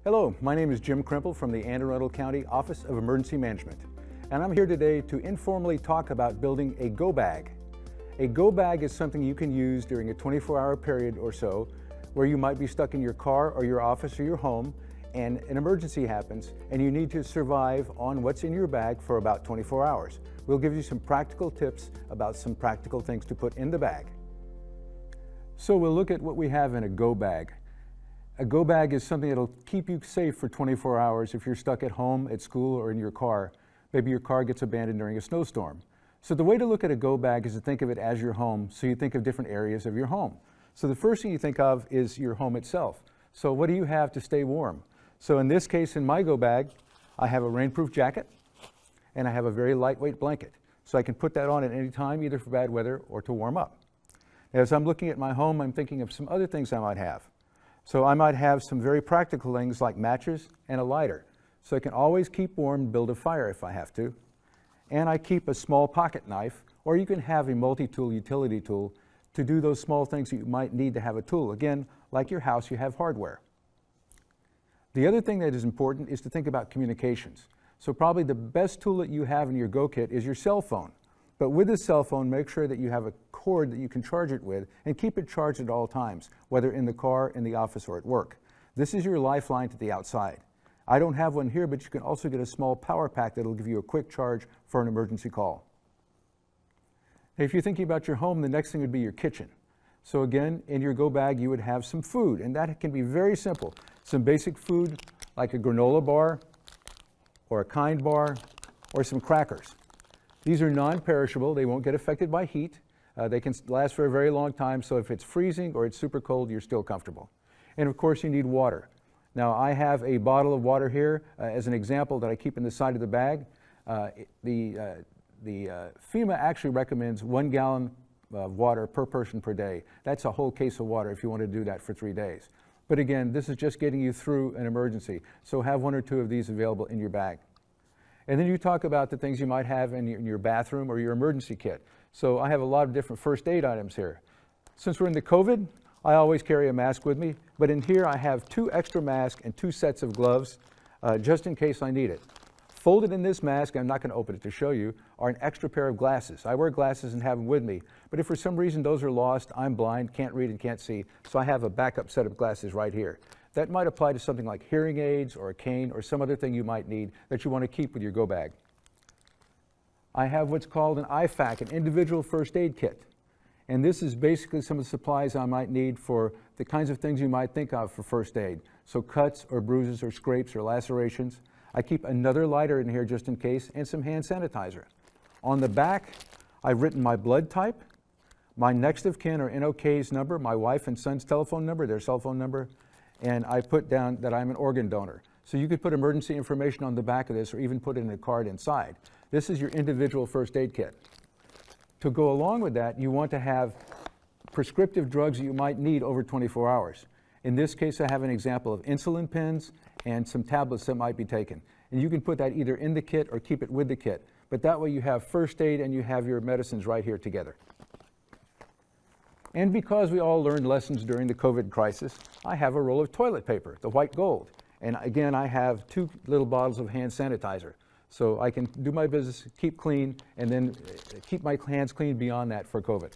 Hello, my name is Jim Krimple from the Anne Arundel County Office of Emergency Management, and I'm here today to informally talk about building a go bag. A go bag is something you can use during a 24-hour period or so where you might be stuck in your car or your office or your home and an emergency happens and you need to survive on what's in your bag for about 24 hours. We'll give you some practical tips about some practical things to put in the bag. So we'll look at what we have in a go bag. A go bag is something that'll keep you safe for 24 hours if you're stuck at home, at school, or in your car. Maybe your car gets abandoned during a snowstorm. So the way to look at a go bag is to think of it as your home, so you think of different areas of your home. So the first thing you think of is your home itself. So what do you have to stay warm? So in this case, in my go bag, I have a rainproof jacket and I have a very lightweight blanket. So I can put that on at any time, either for bad weather or to warm up. As I'm looking at my home, I'm thinking of some other things I might have. So I might have some very practical things like matches and a lighter. So I can always keep warm and build a fire if I have to. And I keep a small pocket knife, or you can have a multi-tool utility tool to do those small things that you might need to have a tool. Again, like your house, you have hardware. The other thing that is important is to think about communications. So probably the best tool that you have in your go kit is your cell phone. But with the cell phone, make sure that you have a cord that you can charge it with and keep it charged at all times, whether in the car, in the office, or at work. This is your lifeline to the outside. I don't have one here, but you can also get a small power pack that'll give you a quick charge for an emergency call. If you're thinking about your home, the next thing would be your kitchen. So again, in your go bag, you would have some food, and that can be very simple. Some basic food like a granola bar or a Kind bar or some crackers. These are non-perishable. They won't get affected by heat. They can last for a very long time, so if it's freezing or it's super cold, you're still comfortable. And of course, you need water. Now, I have a bottle of water here as an example that I keep in the side of the bag. The FEMA actually recommends 1 gallon of water per person per day. That's a whole case of water if you want to do that for 3 days. But again, this is just getting you through an emergency, so have 1 or 2 of these available in your bag. And then you talk about the things you might have in your bathroom or your emergency kit. So I have a lot of different first aid items here. Since we're in the COVID, I always carry a mask with me, but in here I have 2 extra masks and 2 sets of gloves just in case I need it. Folded in this mask, I'm not going to open it to show you, are an extra pair of glasses. I wear glasses and have them with me, but if for some reason those are lost, I'm blind, can't read and can't see, so I have a backup set of glasses right here. That might apply to something like hearing aids or a cane or some other thing you might need that you want to keep with your go bag. I have what's called an IFAC, an individual first aid kit. And this is basically some of the supplies I might need for the kinds of things you might think of for first aid. So cuts or bruises or scrapes or lacerations. I keep another lighter in here just in case and some hand sanitizer. On the back, I've written my blood type, my next of kin or NOK's number, my wife and son's telephone number, their cell phone number, and I put down that I'm an organ donor. So you could put emergency information on the back of this or even put it in a card inside. This is your individual first aid kit. To go along with that, you want to have prescriptive drugs that you might need over 24 hours. In this case, I have an example of insulin pens and some tablets that might be taken. And you can put that either in the kit or keep it with the kit. But that way you have first aid and you have your medicines right here together. And because we all learned lessons during the COVID crisis, I have a roll of toilet paper, the white gold. And again, I have 2 little bottles of hand sanitizer. So I can do my business, keep clean, and then keep my hands clean beyond that for COVID.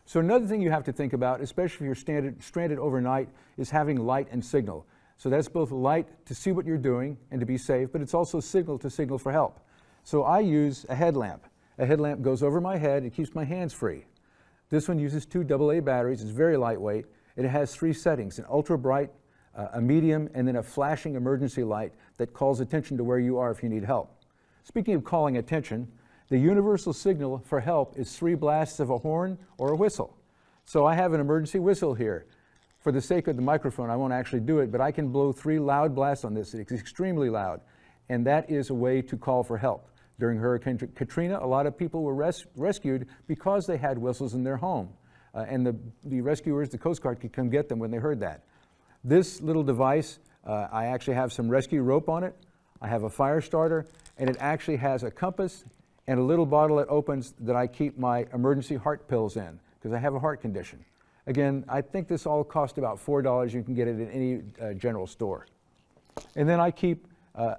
So another thing you have to think about, especially if you're stranded overnight, is having light and signal. So that's both light to see what you're doing and to be safe, but it's also signal to signal for help. So I use a headlamp. A headlamp goes over my head, it keeps my hands free. This one uses 2 AA batteries, it's very lightweight. It has 3 settings, an ultra bright, a medium, and then a flashing emergency light that calls attention to where you are if you need help. Speaking of calling attention, the universal signal for help is 3 blasts of a horn or a whistle. So I have an emergency whistle here. For the sake of the microphone, I won't actually do it, but I can blow 3 loud blasts on this. It's extremely loud, and that is a way to call for help. During Hurricane Katrina, a lot of people were rescued because they had whistles in their home, and the rescuers, the Coast Guard, could come get them when they heard that. This little device, I actually have some rescue rope on it. I have a fire starter, and it actually has a compass and a little bottle that opens that I keep my emergency heart pills in because I have a heart condition. Again, I think this all cost about $4. You can get it in any general store. And then I keep a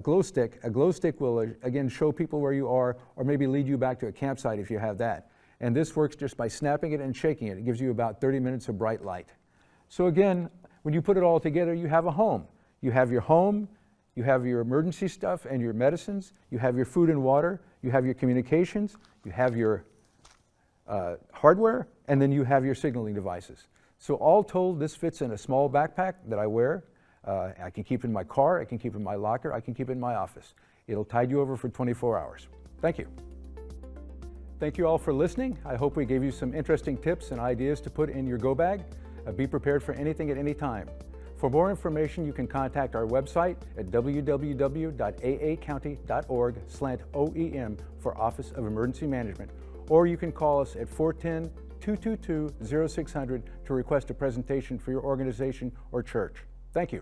glow stick. A glow stick will, again, show people where you are, or maybe lead you back to a campsite if you have that. And this works just by snapping it and shaking it. It gives you about 30 minutes of bright light. So again, when you put it all together, you have a home. You have your home, you have your emergency stuff and your medicines, you have your food and water, you have your communications, you have your hardware, and then you have your signaling devices. So all told, this fits in a small backpack that I wear. I can keep in my car, I can keep in my locker, I can keep in my office. It'll tide you over for 24 hours. Thank you. Thank you all for listening. I hope we gave you some interesting tips and ideas to put in your go bag. Be prepared for anything at any time. For more information, you can contact our website at www.aacounty.org/OEM for Office of Emergency Management, or you can call us at 410-222-0600 to request a presentation for your organization or church. Thank you.